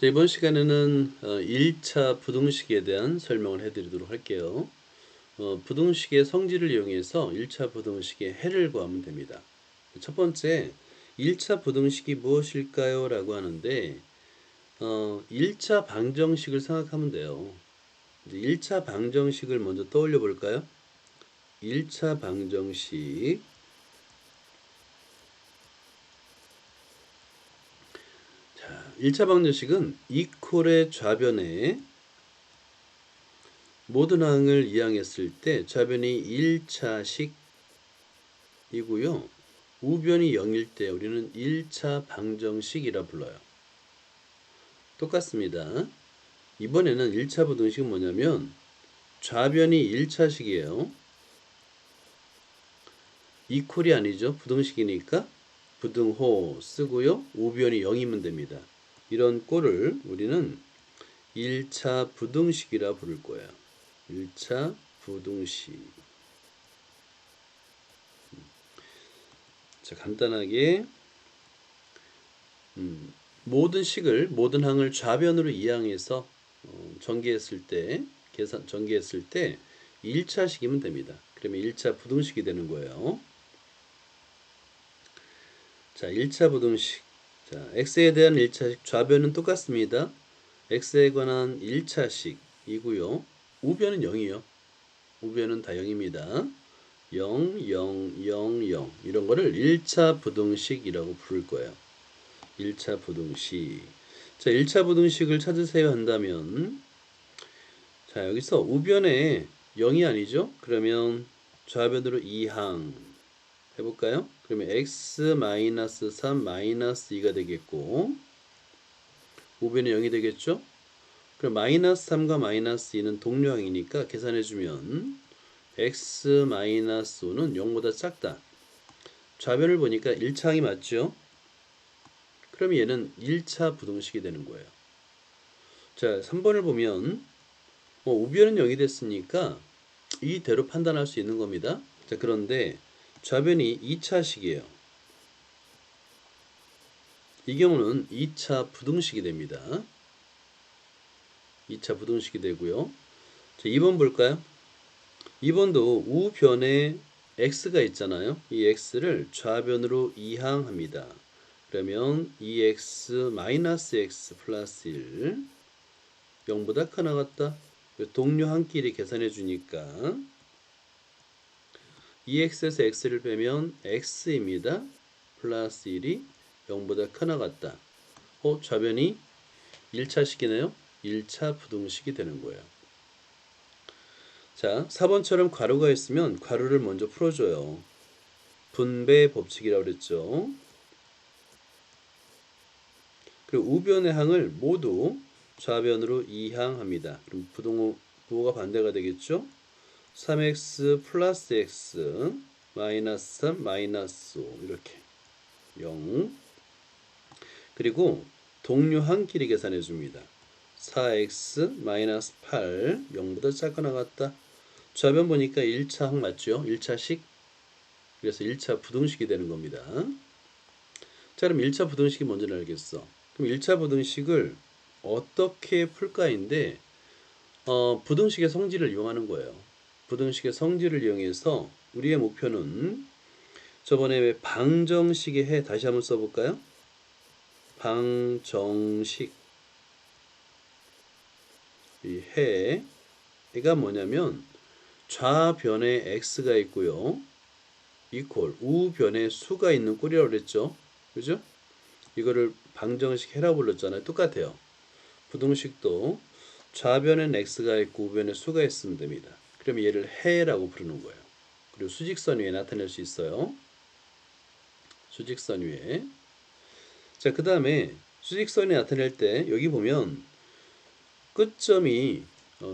자, 이번 시간에는 1차 부등식에 대한 설명을 해드리도록 할게요. 부등식의 성질을 이용해서 1차 부등식의 해를 구하면 됩니다. 첫 번째, 1차 부등식이 무엇일까요? 라고 하는데 1차 방정식을 생각하면 돼요. 1차 방정식을 먼저 떠올려 볼까요? 1차 방정식. 자, 1차 방정식은 이퀄의 좌변에 모든 항을 이항했을 때 좌변이 1차식이고요. 우변이 0일 때 우리는 1차 방정식이라 불러요. 똑같습니다. 이번에는 1차 부등식은 뭐냐면 좌변이 1차식이에요. 이퀄이 아니죠. 부등식이니까 부등호 쓰고요. 우변이 0이면 됩니다. 이런 꼴을 우리는 1차 부등식이라 부를 거예요. 1차 부등식. 자, 간단하게 모든 항을 좌변으로 이항해서 전개했을 때 전개했을 때 1차식이면 됩니다. 그러면 1차 부등식이 되는 거예요. 자, 1차 부등식. 자, x에 대한 1차식 좌변은 똑같습니다. x에 관한 1차식이고요. 우변은 0이요. 우변은 다 0입니다. 0, 0, 0, 0 이런 거를 1차 부등식이라고 부를 거예요. 1차 부등식. 자, 1차 부등식을 찾으세요 한다면 자, 여기서 우변에 0이 아니죠? 그러면 좌변으로 2항 해볼까요? 그러면 x-3 -2가 되겠고 우변에 0이 되겠죠? 그럼 -3과 -2는 동료항이니까 계산해주면 x-5는 0보다 작다. 좌변을 보니까 1차항이 맞죠? 그럼 얘는 1차 부등식이 되는 거예요. 자, 3번을 보면 우변은 0이 됐으니까 이대로 판단할 수 있는 겁니다. 자, 그런데 좌변이 2차식이에요. 이 경우는 2차 부등식이 됩니다. 2차 부등식이 되고요. 자, 2번 볼까요? 2번도 우변에 x가 있잖아요. 이 x를 좌변으로 이항합니다. 그러면 2x-x 플러스 1 0보다 크나 같다. 동료 한 끼리 계산해 주니까 2x에서 x를 빼면 x입니다. 플러스 1이 0보다 크나 같다. 좌변이 1차식이네요. 1차 부등식이 되는 거예요. 자, 4번처럼 괄호가 있으면 괄호를 먼저 풀어줘요. 분배 법칙이라고 그랬죠. 그리고 우변의 항을 모두 좌변으로 이항합니다. 그럼 부호가 반대가 되겠죠. 3x 플러스 x 마이너스 3 마이너스 5 이렇게 0. 그리고 동료 항끼리 계산해 줍니다. 4x 마이너스 8 0보다 작거나 같다. 좌변 보니까 1차 항 맞죠? 1차식. 그래서 1차 부등식이 되는 겁니다. 자, 그럼 1차 부등식이 뭔지는 알겠어. 그럼 1차 부등식을 어떻게 풀까인데 부등식의 성질을 이용하는 거예요. 부등식의 성질을 이용해서 우리의 목표는 저번에 왜 방정식의 해 다시 한번 써볼까요? 방정식. 이 해가 뭐냐면 좌변에 x가 있고요. 이퀄 우변에 수가 있는 꼴이라고 그랬죠. 그죠? 이거를 방정식 해라고 불렀잖아요. 똑같아요. 부등식도 좌변엔 x가 있고 우변에 수가 있으면 됩니다. 그럼 얘를 해라고 부르는 거예요. 그리고 수직선 위에 나타낼 수 있어요. 수직선 위에. 자, 그 다음에 수직선이 나타낼 때 여기 보면 끝점이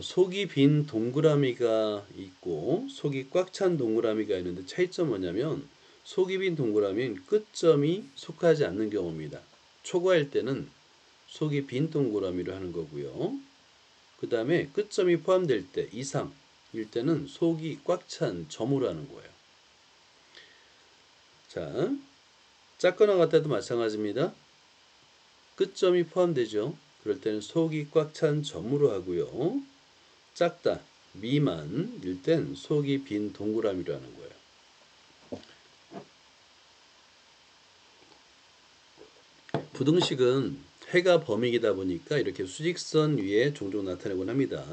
속이 빈 동그라미가 있고 속이 꽉 찬 동그라미가 있는데 차이점 뭐냐면 속이 빈 동그라미는 끝점이 속하지 않는 경우입니다. 초과일 때는 속이 빈 동그라미로 하는 거고요. 그 다음에 끝점이 포함될 때 이상일 때는 속이 꽉 찬 점으로 하는 거예요. 자, 작거나 같아도 마찬가지입니다. 끝점이 포함되죠. 그럴 때는 속이 꽉 찬 점으로 하고요. 작다, 미만일 땐 속이 빈 동그라미로 하는 거예요. 부등식은 해가 범위이다 보니까 이렇게 수직선 위에 종종 나타내곤 합니다.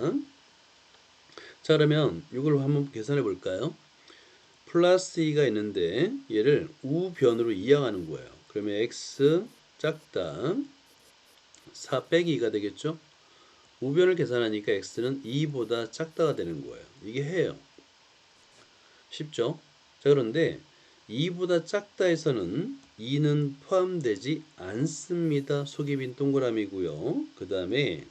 자, 그러면 이걸 한번 계산해 볼까요? 플러스 2가 있는데 얘를 우변으로 이항하는 거예요. 그러면 x 작다 4 빼기 2가 되겠죠? 우변을 계산하니까 x는 2보다 작다가 되는 거예요. 이게 해요. 쉽죠? 자, 그런데 2보다 작다에서는 2는 포함되지 않습니다. 속이 빈 동그라미고요. 그 다음에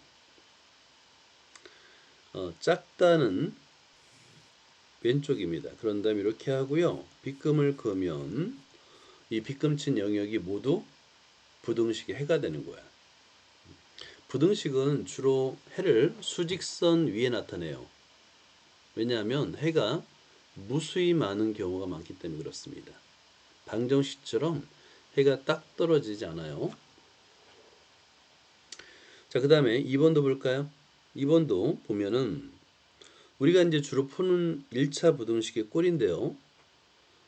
작다는 왼쪽입니다. 그런 다음에 이렇게 하고요. 빗금을 그으면 이 빗금친 영역이 모두 부등식의 해가 되는 거야. 부등식은 주로 해를 수직선 위에 나타내요. 왜냐하면 해가 무수히 많은 경우가 많기 때문에 그렇습니다. 방정식처럼 해가 딱 떨어지지 않아요. 자, 그 다음에 2번도 볼까요? 2번도 보면은 우리가 이제 주로 푸는 1차 부등식의 꼴인데요.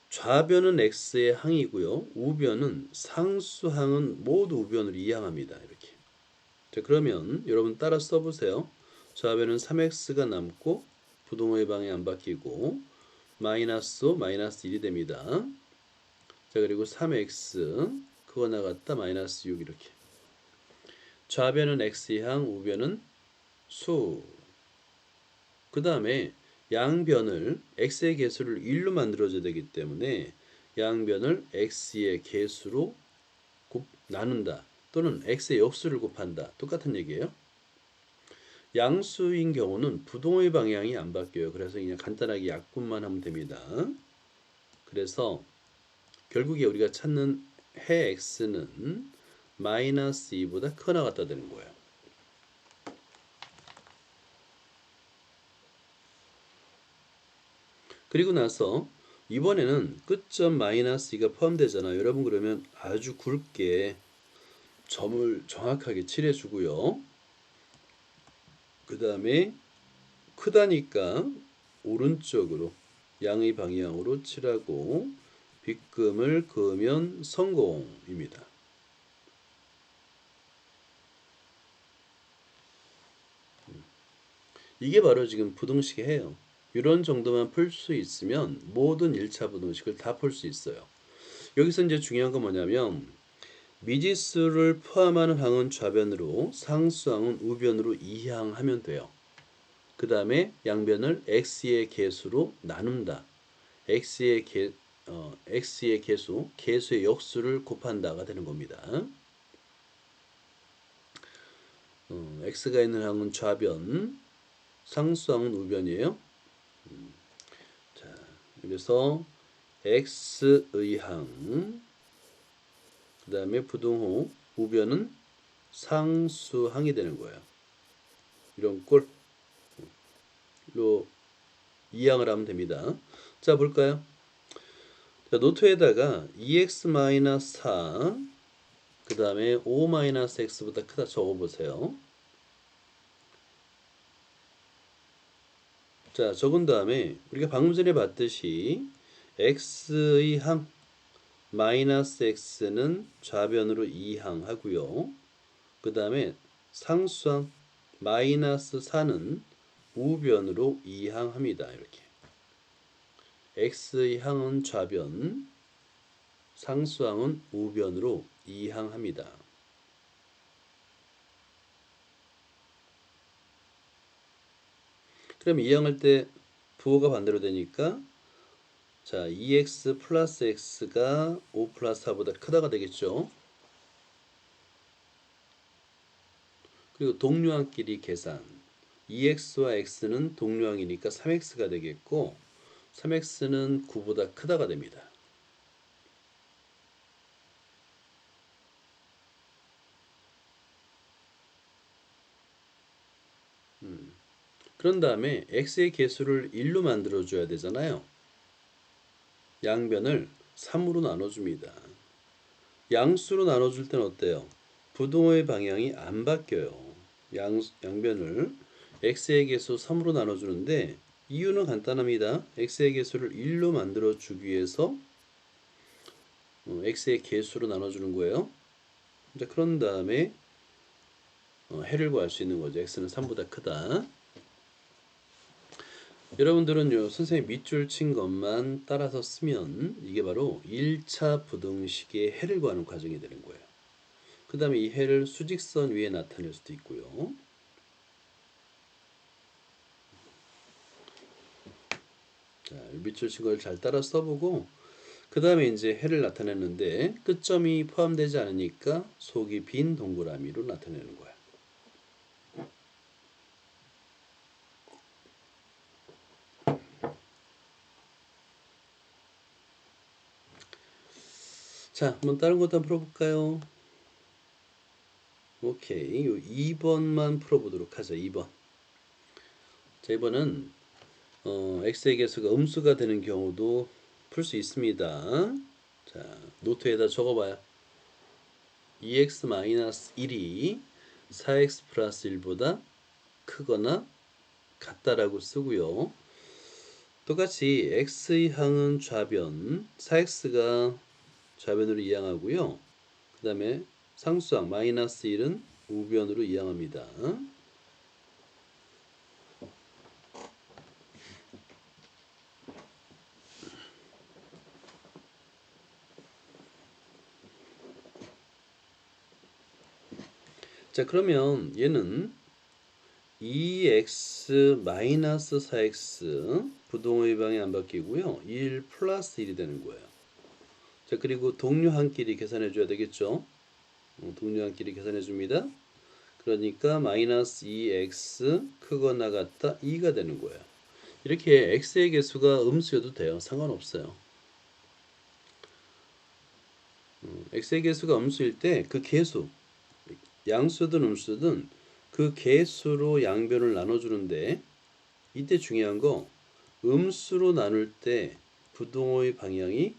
좌변은 x의 항이고요. 우변은 상수항은 모두 우변으로 이항합니다. 이렇게. 자, 그러면 여러분 따라 써보세요. 좌변은 3x가 남고 부동호의 방이 안 바뀌고 마이너스 5, 마이너스 1이 됩니다. 자, 그리고 3x 그거 나갔다 마이너스 6 이렇게. 좌변은 x향, 우변은 수. 그 다음에 양변을 x의 개수를 1로 만들어줘야 되기 때문에 양변을 x의 개수로 나눈다. 또는 x의 역수를 곱한다. 똑같은 얘기예요. 양수인 경우는 부동호의 방향이 안 바뀌어요. 그래서 그냥 간단하게 약분만 하면 됩니다. 그래서 결국에 우리가 찾는 해 x는 마이너스 2보다 크거나 같다 되는 거예요. 그리고 나서 이번에는 끝점 마이너스 2가 포함되잖아요. 여러분 그러면 아주 굵게 점을 정확하게 칠해주고요. 그 다음에 크다니까 오른쪽으로 양의 방향으로 칠하고 빗금을 그으면 성공입니다. 이게 바로 지금 부등식의 해요. 이런 정도만 풀 수 있으면 모든 1차 부등식을 다 풀 수 있어요. 여기서 이제 중요한 건 뭐냐면 미지수를 포함하는 항은 좌변으로 상수항은 우변으로 이항하면 돼요. 그 다음에 양변을 x의 개수로 나눈다. x의 개수, 개수의 역수를 곱한다가 되는 겁니다. x가 있는 항은 좌변, 상수항은 우변이에요. 자, 그래서 x의 항, 그 다음에 부등호 우변은 상수항이 되는 거예요. 이런 꼴로 이항을 하면 됩니다. 자, 볼까요? 자, 노트에다가 2x-4 그 다음에 5-x보다 크다 적어보세요. 자, 적은 다음에 우리가 방금 전에 봤듯이 x의 항 마이너스 x는 좌변으로 이항하고요. 그 다음에 상수항 마이너스 4는 우변으로 이항합니다. 이렇게 x의 항은 좌변, 상수항은 우변으로 이항합니다. 그럼 이항할 때 부호가 반대로 되니까 자, 2x 플러스 x가 5 플러스 4보다 크다가 되겠죠. 그리고 동류항끼리 계산 2x와 x는 동류항이니까 3x가 되겠고 3x는 9보다 크다가 됩니다. 그런 다음에 x의 개수를 1로 만들어줘야 되잖아요. 양변을 3으로 나눠줍니다. 양수로 나눠줄 때는 어때요? 부동호의 방향이 안 바뀌어요. 양변을 x의 개수 3으로 나눠주는데 이유는 간단합니다. x의 개수를 1로 만들어 주기 위해서 x의 개수로 나눠주는 거예요. 자, 그런 다음에 해를 구할 수 있는 거죠. x는 3보다 크다. 여러분들은요, 선생님 밑줄 친 것만 따라서 쓰면 이게 바로 1차 부등식의 해를 구하는 과정이 되는 거예요. 그 다음에 이 해를 수직선 위에 나타낼 수도 있고요. 자, 밑줄 친 걸 잘 따라 써보고 그 다음에 이제 해를 나타냈는데 끝점이 포함되지 않으니까 속이 빈 동그라미로 나타내는 거야. 자, 한번 다른 것도 한번 풀어볼까요? 오케이, 요 2번만 풀어보도록 하죠. 2번. 자, 이번은 x의 개수가 음수가 되는 경우도 풀 수 있습니다. 자, 노트에다 적어봐요. 2x-1이 4x 플러스 1보다 크거나 같다라고 쓰고요. 똑같이 x의 항은 좌변, 4x가 좌변으로 이항하고요. 그 다음에 상수항 마이너스 1은 우변으로 이항합니다. 자, 그러면 얘는 2x 마이너스 4x 부동의 방이 안 바뀌고요. 1 플러스 1이 되는 거예요. 자, 그리고 동료한끼리 계산해 줘야 되겠죠. 동료한끼리 계산해 줍니다. 그러니까 마이너스 2x 크거나 같다 2가 되는 거예요. 이렇게 x의 개수가 음수여도 돼요. 상관없어요. x의 개수가 음수일 때 그 개수, 양수든 음수든 그 개수로 양변을 나눠주는데 이때 중요한 거 음수로 나눌 때 부동호의 방향이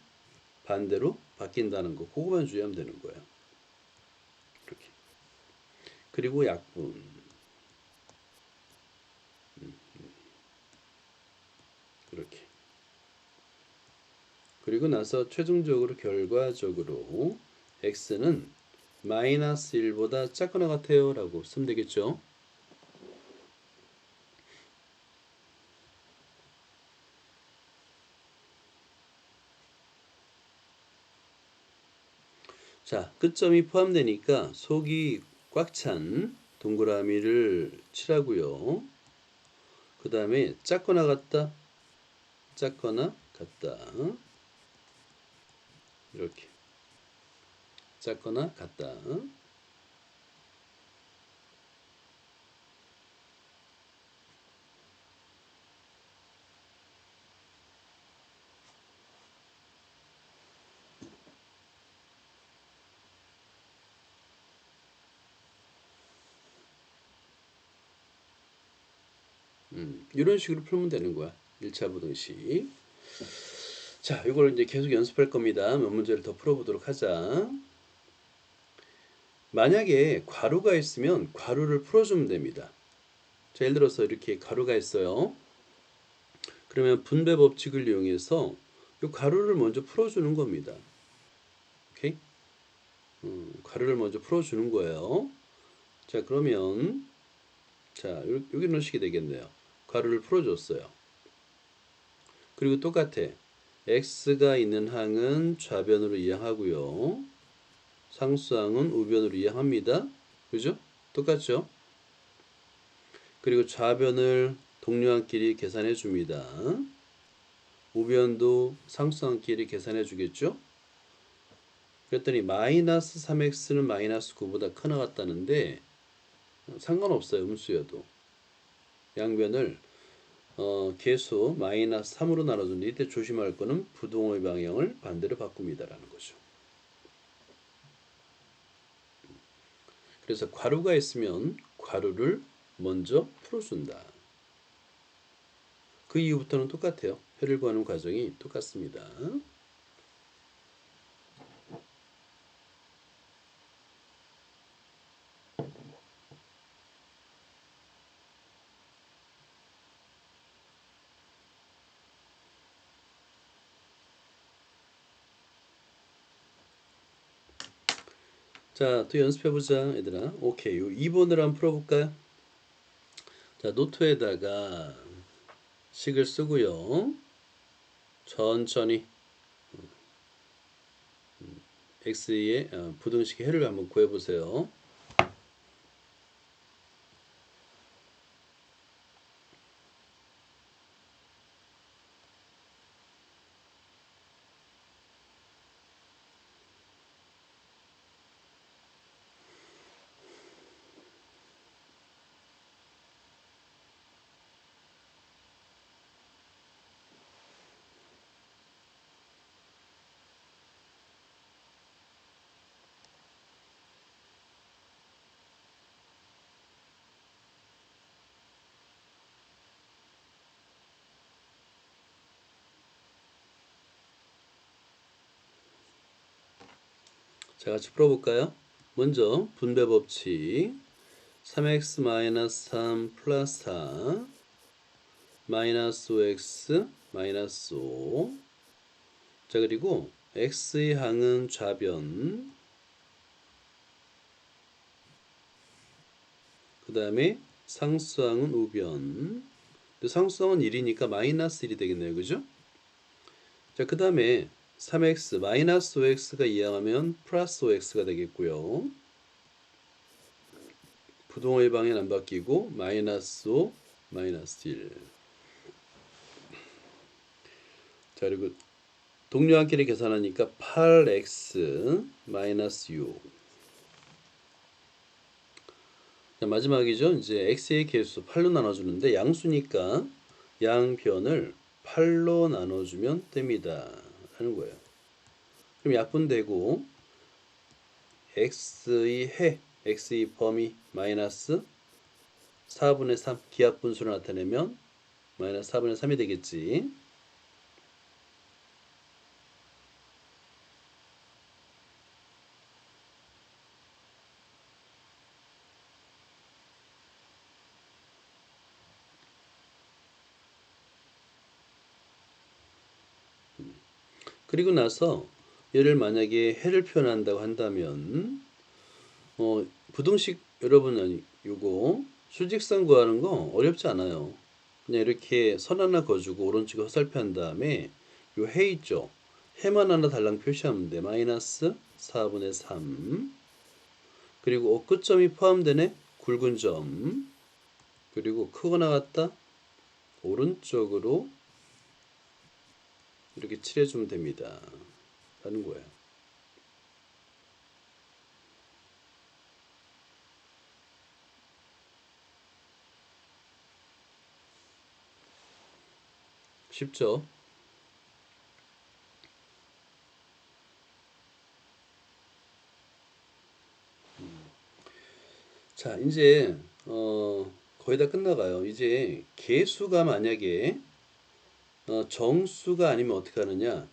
반대로 바뀐다는 거 그거만 주의하면 되는 거예요. 이렇게. 그리고 약분 이렇게. 그리고 나서 최종적으로 결과적으로 x는 마이너스 1보다 작거나 같아요 라고 쓰면 되겠죠. 자, 끝점이 포함되니까 속이 꽉 찬 동그라미를 칠하고요. 그 다음에 작거나 같다, 작거나 같다. 이렇게 작거나 같다. 이런 식으로 풀면 되는 거야. 1차 부등식. 자, 이걸 이제 계속 연습할 겁니다. 몇 문제를 더 풀어보도록 하자. 만약에 괄호가 있으면 괄호를 풀어주면 됩니다. 자, 예를 들어서 이렇게 괄호가 있어요. 그러면 분배 법칙을 이용해서 이 괄호를 먼저 풀어주는 겁니다. 오케이? 괄호를 먼저 풀어주는 거예요. 자, 그러면 자, 여기 넣으시게 되겠네요. 괄호를 풀어줬어요. 그리고 똑같아. x가 있는 항은 좌변으로 이항하고요. 상수항은 우변으로 이항합니다. 그죠? 똑같죠? 그리고 좌변을 동료항끼리 계산해 줍니다. 우변도 상수항끼리 계산해 주겠죠? 그랬더니 마이너스 3x는 마이너스 9보다 크나 같다는데 상관없어요. 음수여도. 양변을 개수 마이너스 3으로 나눠준데 이때 조심할 거는 부동호의 방향을 반대로 바꿉니다라는 거죠. 그래서 괄호가 있으면 괄호를 먼저 풀어준다. 그 이후부터는 똑같아요. 해를 구하는 과정이 똑같습니다. 자, 또 연습해보자, 얘들아. 오케이. 요 2번을 한번 풀어볼까요? 자, 노트에다가 식을 쓰고요. 천천히 x의 부등식의 해를 한번 구해보세요. 자, 같이 풀어볼까요? 먼저 분배 법칙 3x-3 플러스 4 마이너스 5x 마이너스 5. 자, 그리고 x의 항은 좌변, 그 다음에 상수항은 우변. 상수항은 1이니까 마이너스 1이 되겠네요. 그죠? 자, 그 다음에 3x 마이너스 5x가 이항하면 플러스 5x가 되겠고요. 부동호의 방향 안 바뀌고 마이너스 5 마이너스 1. 자, 그리고 동료한끼리 계산하니까 8x 마이너스 6. 자, 마지막이죠. 이제 x의 개수 8로 나눠주는데 양수니까 양변을 8로 나눠주면 됩니다 하는 거예요. 그럼 약분되고 x의 범위 마이너스 4분의 3 기하분수로 나타내면 마이너스 4분의 3이 되겠지. 그리고 나서 얘를 만약에 해를 표현한다고 한다면 부등식 여러분 요거 수직선 구하는 거 어렵지 않아요. 그냥 이렇게 선 하나 그어주고 오른쪽에 화살표 한 다음에 요 해 있죠. 해만 하나 달랑 표시하면 돼. 마이너스 4분의 3. 그리고 끝점이 포함되네. 굵은 점. 그리고 크거나 같다. 오른쪽으로 이렇게 칠해주면 됩니다. 라는 거예요. 쉽죠? 자, 이제 거의 다 끝나가요. 이제 개수가 만약에 정수가 아니면 어떻게 하느냐?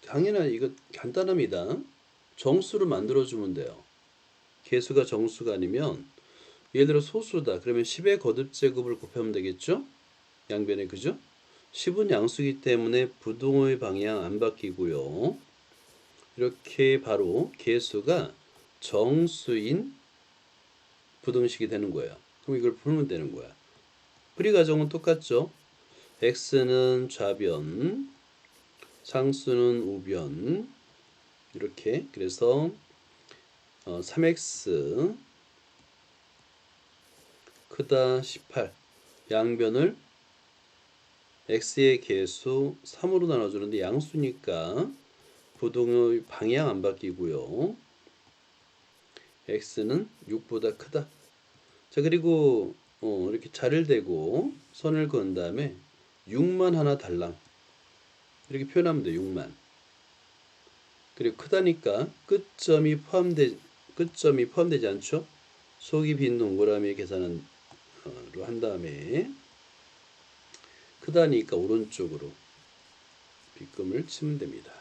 당연히 이거 간단합니다. 정수로 만들어주면 돼요. 개수가 정수가 아니면 예를 들어 소수다. 그러면 10의 거듭제곱을 곱하면 되겠죠? 양변에 그죠? 10은 양수이기 때문에 부동호의 방향 안 바뀌고요. 이렇게 바로 개수가 정수인 부등식이 되는 거예요. 그럼 이걸 풀면 되는 거야. 풀이 과정은 똑같죠? x는 좌변, 상수는 우변. 이렇게 그래서 3x 크다 18 양변을 x의 개수 3으로 나눠주는데 양수니까 부동의 방향 안 바뀌고요. x는 6보다 크다. 자, 그리고 이렇게 자를 대고 선을 그은 다음에 6만 하나 달랑 이렇게 표현하면 돼. 6만. 그리고 크다니까 끝점이 포함되지 않죠? 속이 빈 동그라미 계산으로 한 다음에 크다니까 오른쪽으로 빗금을 치면 됩니다.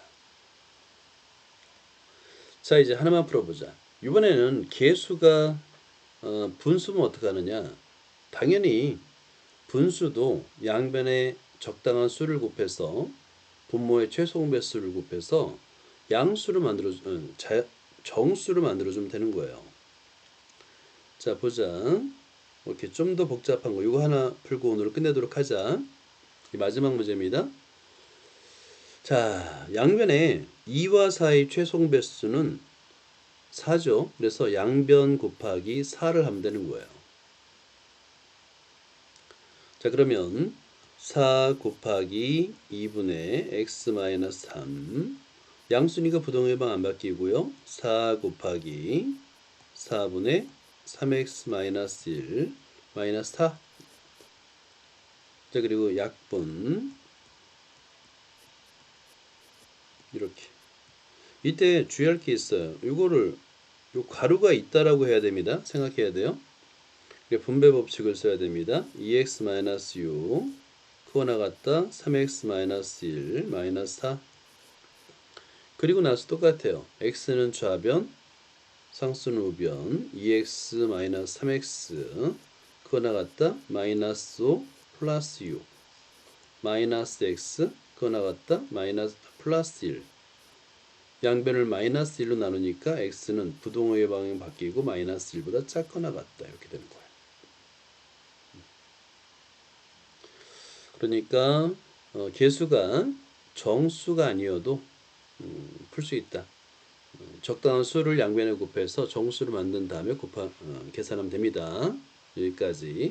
자, 이제 하나만 풀어보자. 이번에는 개수가 분수면 어떻게 하느냐? 당연히 분수도 양변에 적당한 수를 곱해서 분모의 최소 공배수를 곱해서 양수를 정수를 만들어주면 되는 거예요. 자, 보자. 이렇게 좀 더 복잡한 거 이거 하나 풀고 오늘 끝내도록 하자. 이 마지막 문제입니다. 자, 양변에 2와 4의 최종 배수는 4죠. 그래서 양변 곱하기 4를 하면 되는 거예요. 자, 그러면 4 곱하기 2분의 x-3 양순위가 부동의방 안 바뀌고요. 4 곱하기 4분의 3x-1 마이너스 4. 자, 그리고 약분 이렇게. 이때 주의할 게 있어요. 이거를 요 가루가 있다라고 해야 됩니다. 생각해야 돼요. 분배 법칙을 써야 됩니다. 2x-6 그거 나갔다 3x-1 마이너스 4. 그리고 나서 똑같아요. x는 좌변 상수는 우변 2x-3x 그거 나갔다 마이너스 5 플러스 6 마이너스 x 그거 나갔다 마이너스 플러스 1 양변을 마이너스 1로 나누니까 x는 부동호의 방향 바뀌고 마이너스 1보다 작거나 같다 이렇게 되는 거예요. 그러니까 개수가 정수가 아니어도 풀 수 있다. 적당한 수를 양변에 곱해서 정수를 만든 다음에 계산하면 됩니다. 여기까지.